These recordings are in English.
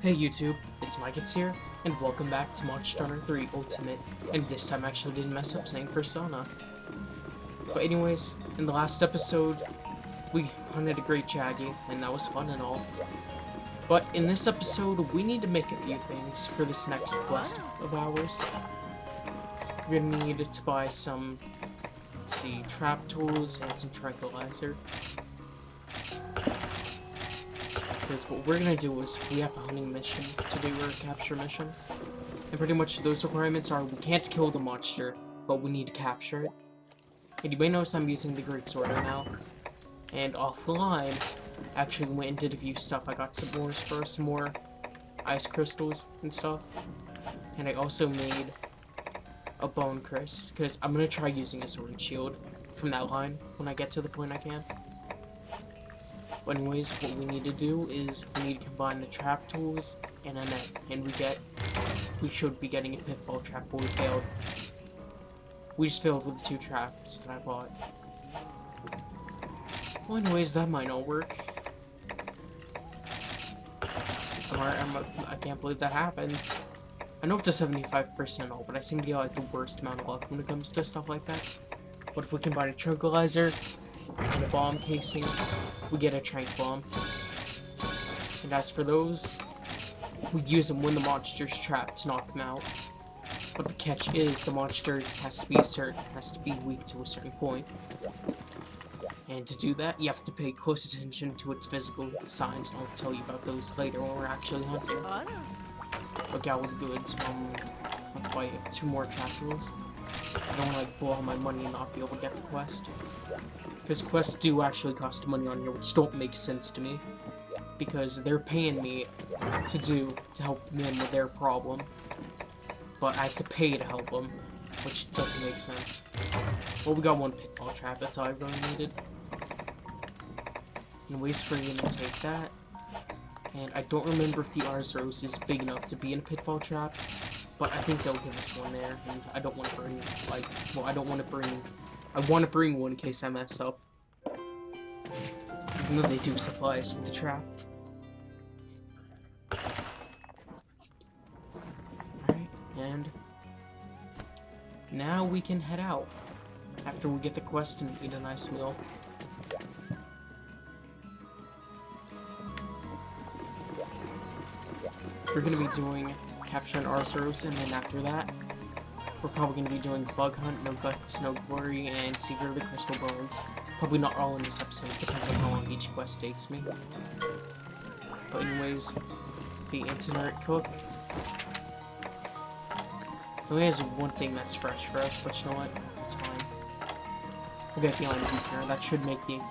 Hey YouTube, it's Mike's here, and welcome back to Monster Hunter 3 Ultimate, and this time I actually didn't mess up saying Persona. But anyways, in the last episode, we hunted a great Jaggy, and that was fun and all. But in this episode, we need to make a few things for this next quest of ours. We're gonna need to buy some, let's see, trap tools and some tranquilizer. Because what we're gonna do is we have a hunting mission to do, or a capture mission. And pretty much those requirements are we can't kill the monster, but we need to capture it. And you may notice I'm using the great sword right now. And offline, actually went and did a few stuff. I got some ores for some more ice crystals and stuff. And I also made a bone crys, because I'm gonna try using a sword and shield from that line when I get to the point I can. But anyways, what we need to do is we need to combine the trap tools and a net, and we should be getting a pitfall trap, but we failed. We just failed with the 2 traps that I bought. Well, anyways, that might not work. I can't believe that happened. I know it's a 75% all, but I seem to get like the worst amount of luck when it comes to stuff like that. What if we combine a tranquilizer and a bomb casing? We get a trank bomb. And as for those, we use them when the monster's trapped to knock them out. But the catch is the monster has to be weak to a certain point. And to do that, you have to pay close attention to its physical signs, and I'll tell you about those later when we're actually hunting. Look out with goods. I have to buy 2 more trap tools. I don't want to like blow all my money and not be able to get the quest. Because quests do actually cost money on here, which don't make sense to me. Because they're paying me to help them with their problem. But I have to pay to help them, which doesn't make sense. Well, we got 1 pitfall trap, that's all I really needed. And ways for you to take that. And I don't remember if the Arzuros is big enough to be in a pitfall trap, but I think they'll give us one there, and I don't want to bring, I want to bring one in case I mess up. Even though they do supplies with the trap. Alright, and now we can head out after we get the quest and eat a nice meal. We're going to be doing capturing Arzuros, and then after that, we're probably going to be doing Bug Hunt, No Guts, No Glory, and Secret of the Crystal Bones. Probably not all in this episode, depends on how long each quest takes me. But anyways, the itinerant cook. It only has 1 thing that's fresh for us, but you know what? It's fine. We'll get beyond weaker.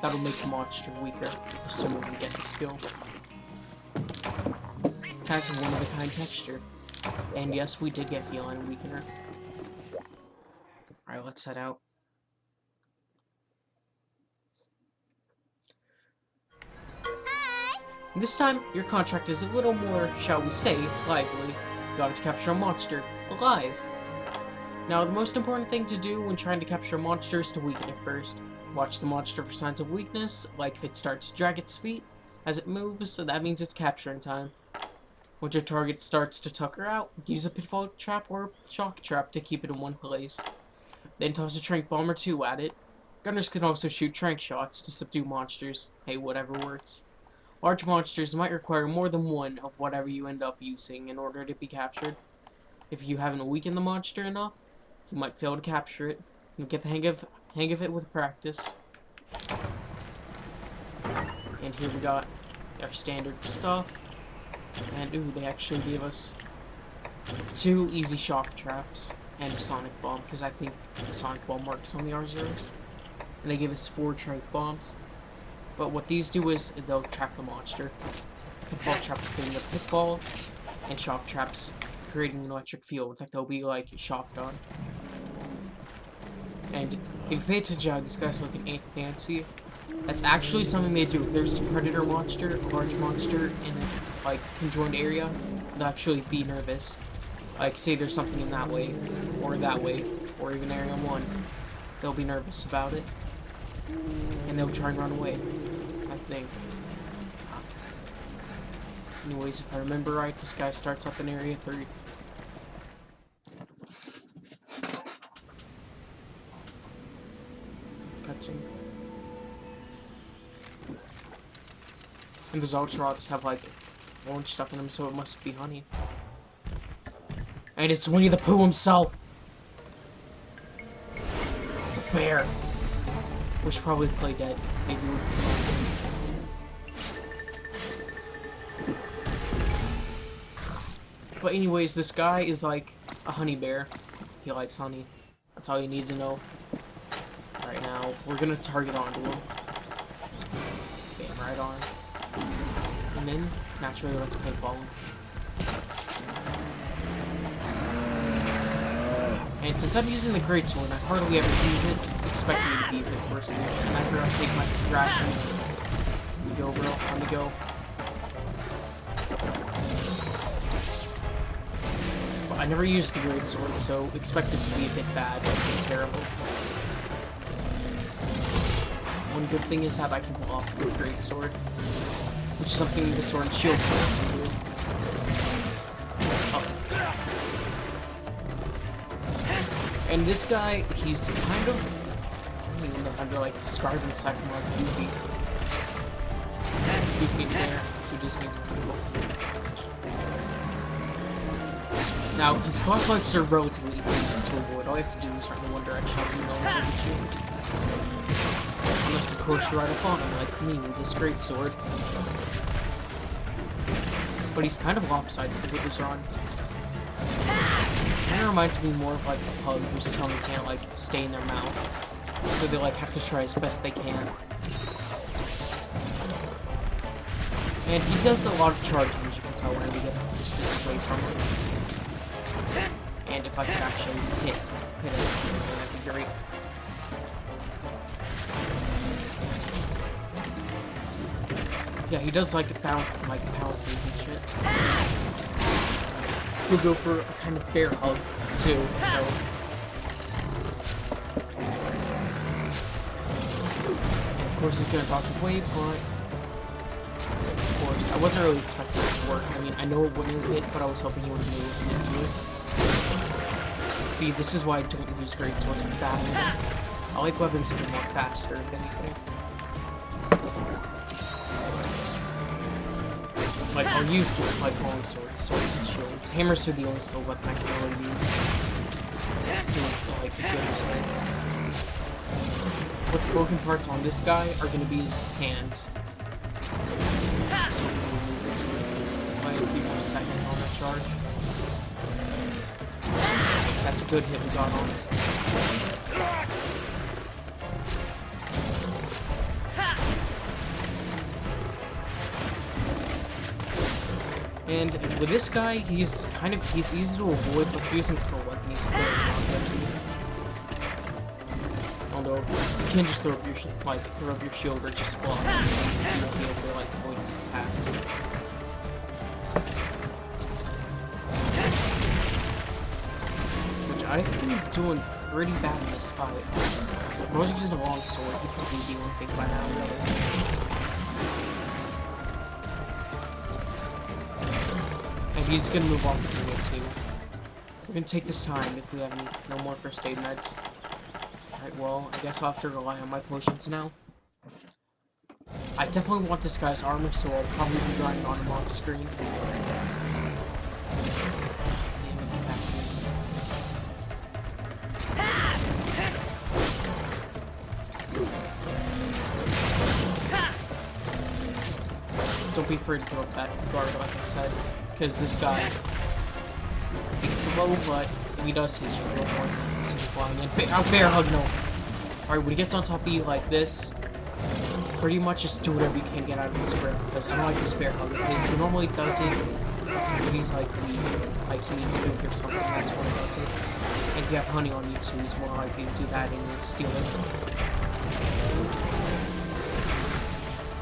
That'll make the monster weaker, assuming we get the skill. It has a one-of-a-kind texture. And yes, we did get feline weakener. Alright, let's head out. Hi. This time, your contract is a little more, shall we say, lively. You have to capture a monster alive. Now, the most important thing to do when trying to capture a monster is to weaken it first. Watch the monster for signs of weakness, like if it starts to drag its feet as it moves, so that means it's capturing time. Once your target starts to tucker out, use a pitfall trap or a shock trap to keep it in one place. Then toss a trank bomb or 2 at it. Gunners can also shoot trank shots to subdue monsters. Hey, whatever works. Large monsters might require more than 1 of whatever you end up using in order to be captured. If you haven't weakened the monster enough, you might fail to capture it. You'll get the hang of it with practice. And here we got our standard stuff. And ooh, they actually gave us 2 easy shock traps and a sonic bomb, because I think the sonic bomb works on the Arzuros. And they gave us 4 trank bombs. But what these do is they'll trap the monster. Pitfall traps creating a pitfall, and shock traps creating an electric field that they'll be like shocked on. And if you pay attention to these guys look an fancy, that's actually something they do. If there's a predator monster, a large monster in a like conjoined area, they'll actually be nervous. Like say there's something in that way, or even area 1. They'll be nervous about it. And they'll try and run away, I think. Anyways, if I remember right, this guy starts up in area 3. Touching. And those ultra have like orange stuff in them, so it must be honey. And it's Winnie the Pooh himself! It's a bear! We should probably play dead. Maybe we But anyways, this guy is like a honey bear. He likes honey. That's all you need to know. Right now, we're gonna target onto him. Bam, right on. And then, naturally, let's paintball him. And since I'm using the greatsword, I hardly ever use it, expecting to be the first use. And after I take my rations, let me go, bro. Let me go. But I never used the greatsword, so expect this to be a bit bad and terrible. One good thing is that I can pull off the greatsword, which is something the sword and shield can do. And this guy, he's kind of, I don't even know how to like describe him aside from like goofy. Goofy there to Disney people. Now, his cross swipes are relatively easy to avoid. All you have to do is run in one direction and he'll never get you. Unless of course you're right up on him, like me with this great sword. But he's kind of lopsided with his run. Kind of reminds me more of like a pug whose tongue can't like stay in their mouth, so they like have to try as best they can. And he does a lot of charging, as you can tell whenever we get a distance away from him. And if I could actually hit him, that'd be great. Yeah, he does like pounces and shit. We'll go for a kind of bear hug, too, so... And of course he's gonna dodge away, but... Of course, I wasn't really expecting it to work. I mean, I know it wouldn't hit, but I was hoping he would move into it. See, this is why I don't use great swords like that. I like weapons that are more faster, if anything. Like, I'll use like long swords and shields. Hammers are the only still weapon I can really use. So, like, if you understand. What the broken parts on this guy are going to be his hands. So we're going to move into like a few more seconds on that charge. That's a good hit we got on it. And with this guy, he's easy to avoid, but using still weapon, he's very good. Although you can just throw up your shield or just block, you won't be able to like avoid his attacks. Which I've been doing pretty bad in this fight. If I was using a long sword, he'd probably be one thing by now. And he's gonna move off the way too. We're gonna take this time if we have no more first aid meds. Alright, well, I guess I'll have to rely on my potions now. I definitely want this guy's armor, so I'll probably be grinding on him off screen. Don't be afraid to throw up that guard, like I said. Because this guy, he's slow, but if he does hit you real hard, he's flying in. Bear hug, no. Alright, when he gets on top of you like this, pretty much just do whatever you can get out of his grip. Because I don't like this bear hug, because he normally does it when he's like weak, like he needs food or something, that's when he does it. And if you have honey on you too, he's more likely to do that and you steal it.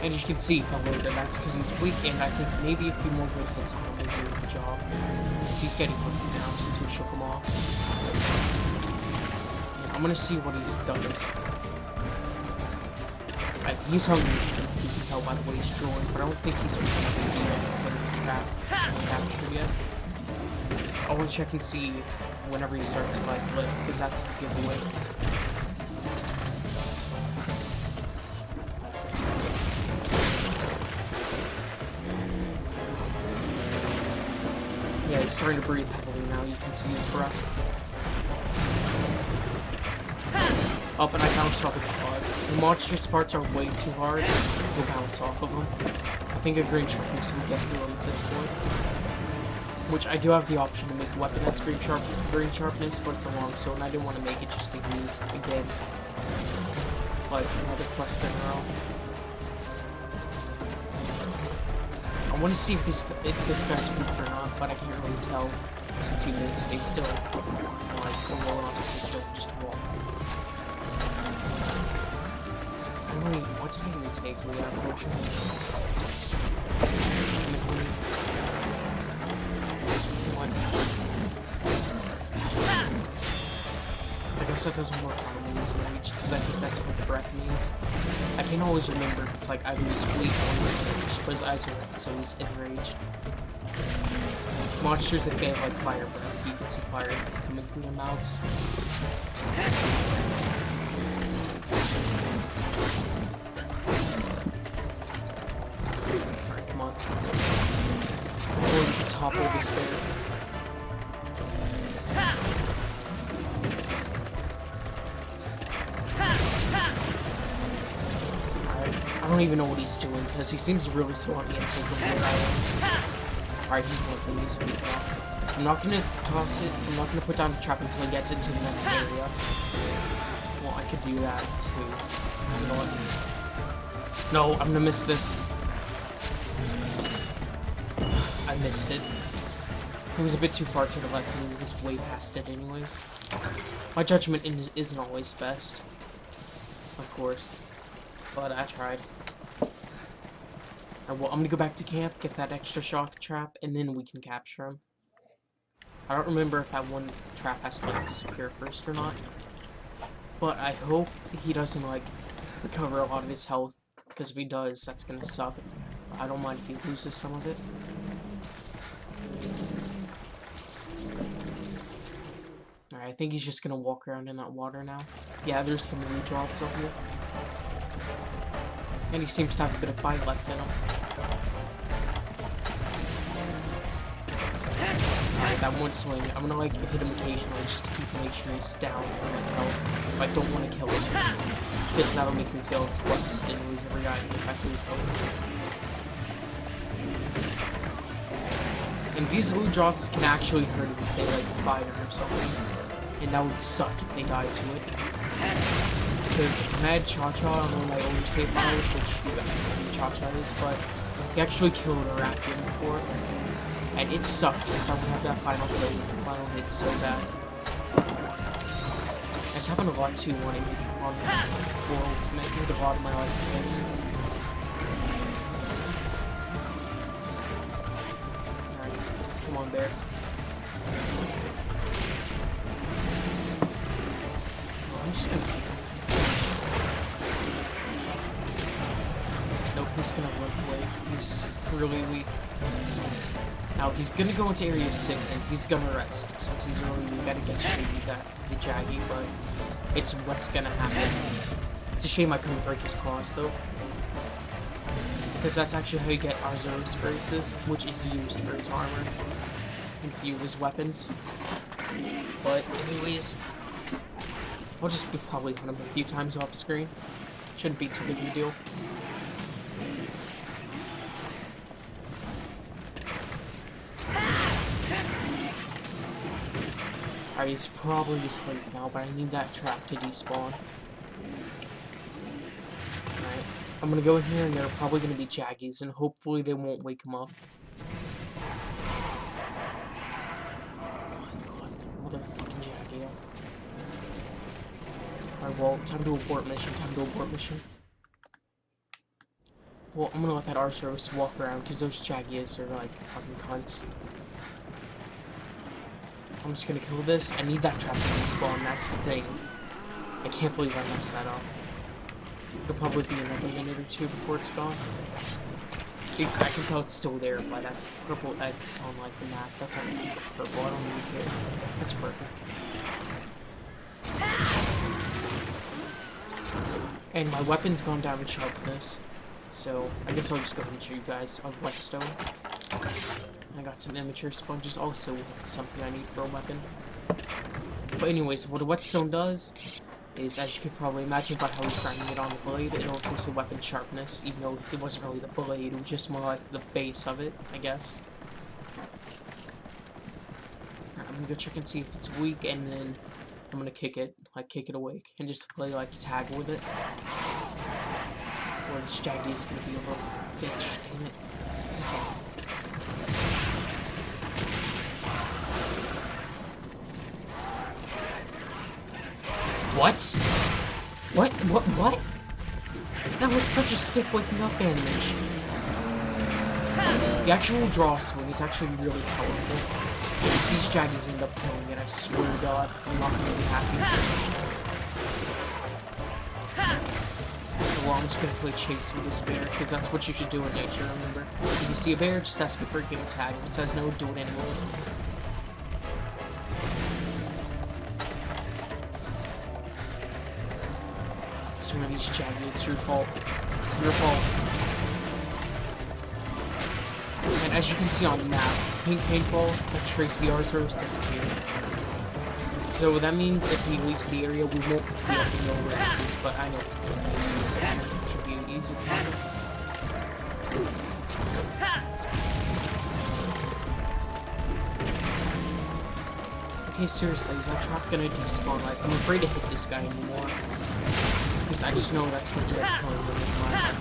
And you can see how low that's because he's weak, and I think maybe a few more good hits on him will do the job. Because he's getting hooked now since we shook him off. And I'm gonna see what he does. He's hungry. You can tell by the way he's drawing, but I don't think he's really going to be able to put in the trap capture yet. I want to check and see whenever he starts to like lift, because that's the giveaway. Yeah, he's starting to breathe heavily now. You can see his breath. Up, and I bounced off his claws. The monstrous parts are way too hard to bounce off of them. I think a green sharpness would get through him at this point. Which I do have the option to make weapon that's green sharpness, but it's a long sword, and I didn't want to make it just to use again. Like another quest in a row. I want to see if this guy's weak or not, but I can't really tell since he won't stay still. Like, well, honestly, still just walk. What did he even take with that potion? Technically. What? I guess that doesn't work on enemies enraged, because I think that's what the breath means. I can't always remember if it's like either he's weak or he's enraged, but his eyes are red, so he's enraged. Monsters, if they have like fire breath, you can see fire coming from their mouths. Alright, come on. Or we can topple this bear. Alright, I don't even know what he's doing, because he seems really slow on the intake of where I am. Alright, he's limping, he's weak now. I'm not gonna toss it, I'm not gonna put down the trap until he gets into the next area. Well, I could do that, too. You know what? No, I'm gonna miss this. I missed it. It was a bit too far to the left, and he was way past it anyways. My judgment isn't always best. Of course. But I tried. Alright, well, I'm gonna go back to camp, get that extra shock trap, and then we can capture him. I don't remember if that one trap has to like disappear first or not. But I hope he doesn't like recover a lot of his health, because if he does, that's gonna suck. I don't mind if he loses some of it. Alright, I think he's just gonna walk around in that water now. Yeah, there's some blue drops up here. And he seems to have a bit of fight left in him. Alright, that one swing. I'm gonna like hit him occasionally just to make sure he's down for my health. If I don't want to kill him. Because that'll make me feel quest and lose every item if I do kill him. And these blue drops can actually hurt him if they like fire or something. And that would suck if they die to it. Because I had Cha-Cha on one of my older save files, which you guys know who Cha-Cha is, but he actually killed a raccoon before. And it sucked because I would have that final kill with the final hit so bad. It's happened a lot too when I hit on worlds, making a lot of my life enemies. Alright, come on, bear. Well, I'm just gonna. Nope, he's gonna run away. He's really weak. Now he's gonna go into area 6 and he's gonna rest since he's really weak. Gotta get shady that the Jaggy, but it's what's gonna happen. It's a shame I couldn't break his claws though, because that's actually how you get Arzuros braces, which is used for his armor and few of his weapons. But anyways, I'll just probably hunt him a few times off screen. Shouldn't be too big of a deal. Alright, he's probably asleep now, but I need that trap to despawn. Alright, I'm gonna go in here and they're probably gonna be Jaggies, and hopefully they won't wake him up. Oh my god, motherfucking Jaggy. Alright, well, time to abort mission, Well, I'm gonna let that Arzuros walk around, because those Jaggies are like fucking cunts. I'm just gonna kill this. I need that trap to respawn, that's the thing. I can't believe I messed that up. It'll probably be another minute or two before it's gone. I can tell it's still there by that purple X on like the map. That's not purple. I don't even care. That's perfect. And my weapon's gone down in sharpness, so I guess I'll just go ahead and show you guys a whetstone. I got some immature sponges, also something I need for a weapon. But anyways, what a whetstone does is, as you could probably imagine by how he's grinding it on the blade, it'll increase the weapon sharpness, even though it wasn't really the blade, it was just more like the base of it, I guess. Alright, I'm gonna go check and see if it's weak, and then I'm gonna kick it awake, and just play like tag with it. Or this Jaggy is gonna be a little bitch, damn it. Piss off. What? What? That was such a stiff waking up animation. The actual draw swing is actually really powerful. If these Jaggies end up killing it, I swear to God, I'm not gonna be happy. Well, I'm just gonna play chase with this bear, because that's what you should do in nature, remember? If you see a bear, just ask it for a game tag. If it says no, do it anyways. Some of these Jaggy, it's your fault. It's your fault. And as you can see on the map, pink paintball that trace the Arzoros disappeared. So that means if he leaves the area, we won't be able to know where it is, but I know it should be an easy plan. Okay, seriously, is that trap gonna despawn? Like, I'm afraid to hit this guy anymore. Because I just know that's gonna end up killing him with mine.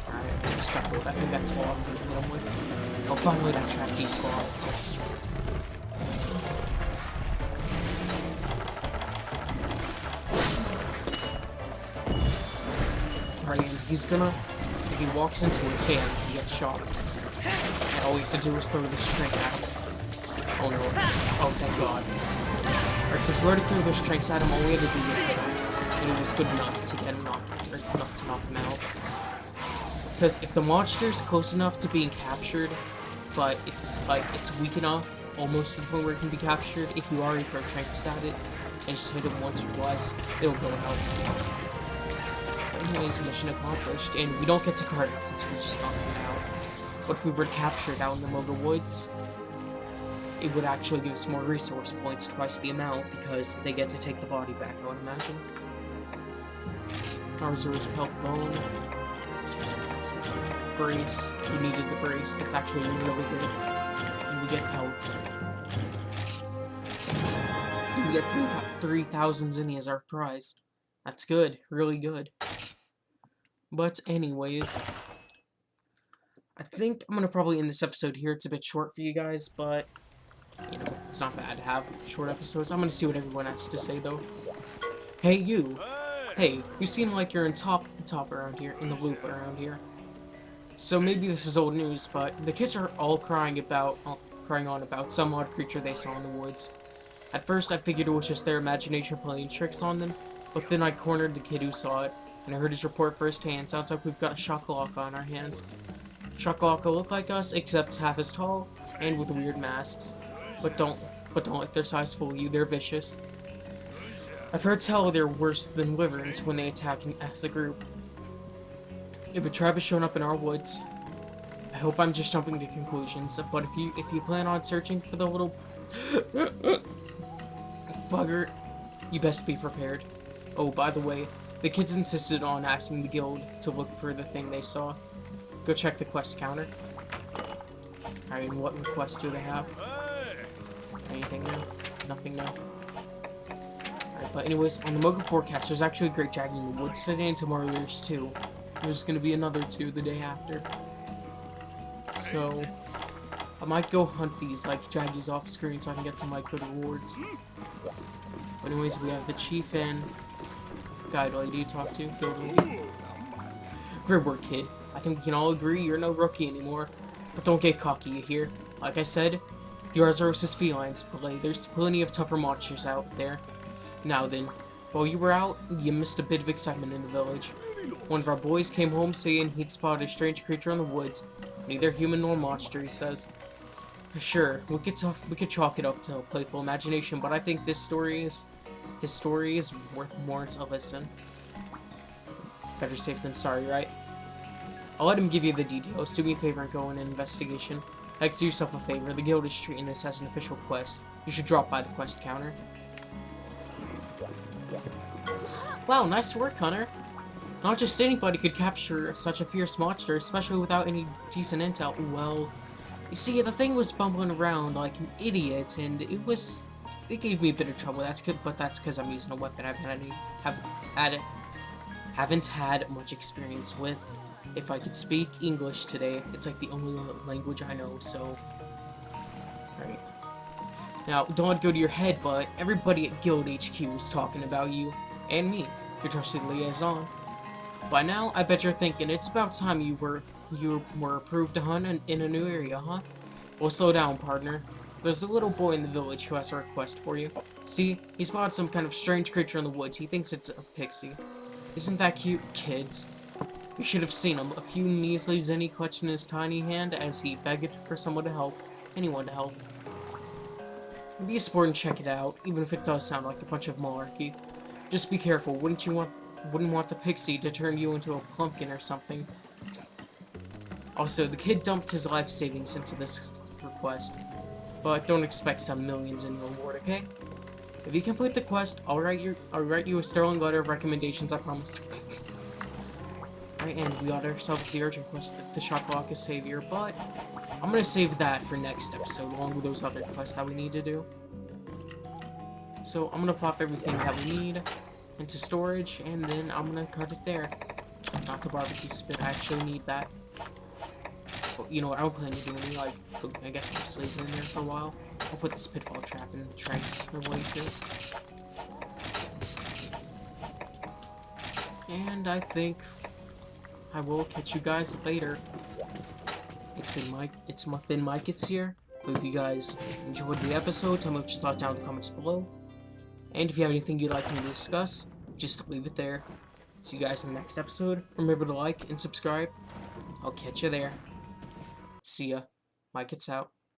Alright, stop it. I think that's all I'm gonna hit him with. Oh, finally that trap despawned. Alright, and he's gonna... If he walks into a can, he gets shot. And all we have to do is throw the string at him. Oh no. Oh, thank God. Alright, since we already threw those strikes at him, all we had to do was hit him. And it was good enough to get him knocked, or enough to knock him out. Because if the monster's close enough to being captured, but it's weak enough, almost to the point where it can be captured, if you already throw strikes at it, and just hit him once or twice, it'll go out. Anyways, mission accomplished, and we don't get to card it since we just knocked him out. But if we were captured out in the Moga Woods, it would actually give us more resource points, twice the amount, because they get to take the body back, I would imagine. Arzoros Pelt Bone. Brace. We needed the brace. That's actually really good. And we get pelts. And we get 3,000 zinni as our prize. That's good. Really good. But anyways, I think I'm gonna probably end this episode here. It's a bit short for you guys, but you know, it's not bad to have short episodes. I'm gonna see what everyone has to say though. Hey you! Hey, you seem like you're in top around here, in the loop around here. So maybe this is old news, but the kids are all crying on about some odd creature they saw in the woods. At first I figured it was just their imagination playing tricks on them, but then I cornered the kid who saw it, and I heard his report firsthand. Sounds like we've got a Shakalaka on our hands. Shakalaka look like us, except half as tall, and with weird masks. But don't let their size fool you, they're vicious. I've heard tell they're worse than wyverns when they attack as a group. If a tribe has shown up in our woods, I hope I'm just jumping to conclusions, but if you plan on searching for the little bugger, you best be prepared. Oh, by the way, the kids insisted on asking the guild to look for the thing they saw. Go check the quest counter. Alright, and what requests do they have? Anything new? Nothing new. Alright, but anyways, on the Moga forecast, there's actually a great Jaggy in the woods today, and tomorrow there's 2. There's gonna be another 2 the day after. So, I might go hunt these, like, Jaggies off screen so I can get some, like, good rewards. But anyways, we have the chief and guide lady to talk to, guild lady. Great work, kid. I think we can all agree you're no rookie anymore. But don't get cocky, you hear? Like I said, The Arzuros' felines play. There's plenty of tougher monsters out there. Now then, while you were out, you missed a bit of excitement in the village. One of our boys came home saying he'd spotted a strange creature in the woods. Neither human nor monster, he says. Sure, we could chalk it up to a playful imagination, but I think his story is worth more to listen. Better safe than sorry, right? I'll let him give you the details. Do me a favor and go on an investigation. Like, do yourself a favor. The guild is treating this as an official quest. You should drop by the quest counter. Wow, nice work, Hunter. Not just anybody could capture such a fierce monster, especially without any decent intel. Well, you see, the thing was bumbling around like an idiot, and it gave me a bit of trouble. But that's because I'm using a weapon haven't had much experience with. If I could speak English today, it's like the only language I know, so... Right. Now, don't let it go to your head, but everybody at Guild HQ is talking about you, and me, your trusted liaison. By now, I bet you're thinking, it's about time you were approved to hunt in a new area, huh? Well, slow down, partner. There's a little boy in the village who has a request for you. See, he spotted some kind of strange creature in the woods. He thinks it's a pixie. Isn't that cute, kids? You should have seen him, a few measly zenny clutched in his tiny hand as he begged for someone to help. Anyone to help. Be a sport and check it out, even if it does sound like a bunch of malarkey. Just be careful, wouldn't want the pixie to turn you into a plumpkin or something. Also, the kid dumped his life savings into this request, but don't expect some millions in reward, okay? If you complete the quest, I'll write you a sterling letter of recommendations, I promise. Right, and we got ourselves the urgent quest, the Shocklock Savior, but I'm gonna save that for next episode, along with those other quests that we need to do. So I'm gonna plop everything that we need into storage, and then I'm gonna cut it there. Not the barbecue spit, I actually need that. But, you know what, I don't plan to do any, like, I guess I'll just leave it in there for a while. I'll put this pitfall trap in the trace or way too. And I think I will catch you guys later. It's been Mike, it's here. Hope you guys enjoyed the episode. Tell me what you thought down in the comments below. And if you have anything you'd like me to discuss, just leave it there. See you guys in the next episode. Remember to like and subscribe. I'll catch you there. See ya. Mike, it's out.